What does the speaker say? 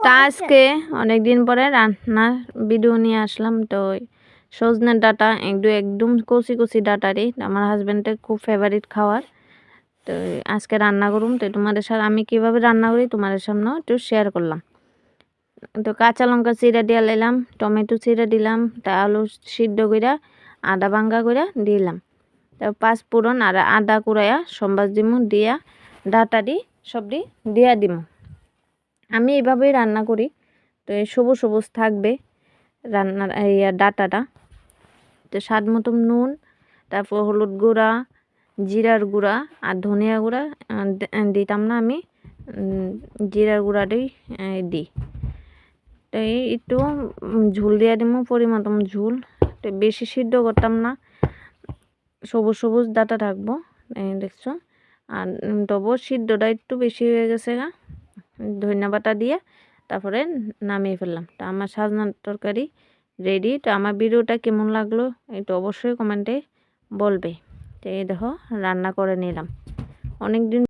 তা আজকে অনেকদিন পরে রান্নার ভিডিও নিয়ে আসলাম। তো সজনের ডাটা একদম কচি কচি ডাটারই আমার হাজব্যান্ডের খুব ফেভারিট খাওয়ার। তো আজকে রান্না করুম। তো তোমাদের সাথে আমি কিভাবে রান্না করি তোমাদের সামনে একটু শেয়ার করলাম। তো কাঁচা লঙ্কা চিরা দিয়ে লাইলাম, টমেটো চিরা দিলাম, তা আলু সিদ্ধ কইরা আদা ভাঙ্গা কইরা দিলাম, তা পাঁচফোড়ন আর আদা কুড়াইয়া সম্বাস দিমু, দিয়া ডাটা দি সব দিয়া দিমু। আমি এইভাবেই রান্না করি। তো এই সবুজ সবুজ থাকবে রান্নার ডাটাটা। তো স্বাদ মতো নুন, তারপর হলুদ গুঁড়া, জিরার গুঁড়া আর ধনিয়া গুঁড়া দিতাম না, আমি জিরার গুঁড়াটাই দিই। তো একটু ঝোল দিয়ে দিব, পরিমতো ঝোল। তো বেশি সিদ্ধ করতাম না, সবুজ সবুজ ডাটা থাকবো দেখছো। আর তবু সিদ্ধটা একটু বেশি হয়ে গেছে গা, ধনিয়া পাতা দিয়ে তারপরে নামিয়ে ফেললাম। তো আমার সাজনার তরকারি রেডি। তো আমার ভিডিওটা কেমন লাগলো একটু অবশ্যই কমেন্টে বলবে। তো এই দেখো রান্না করে নিলাম অনেক দিন।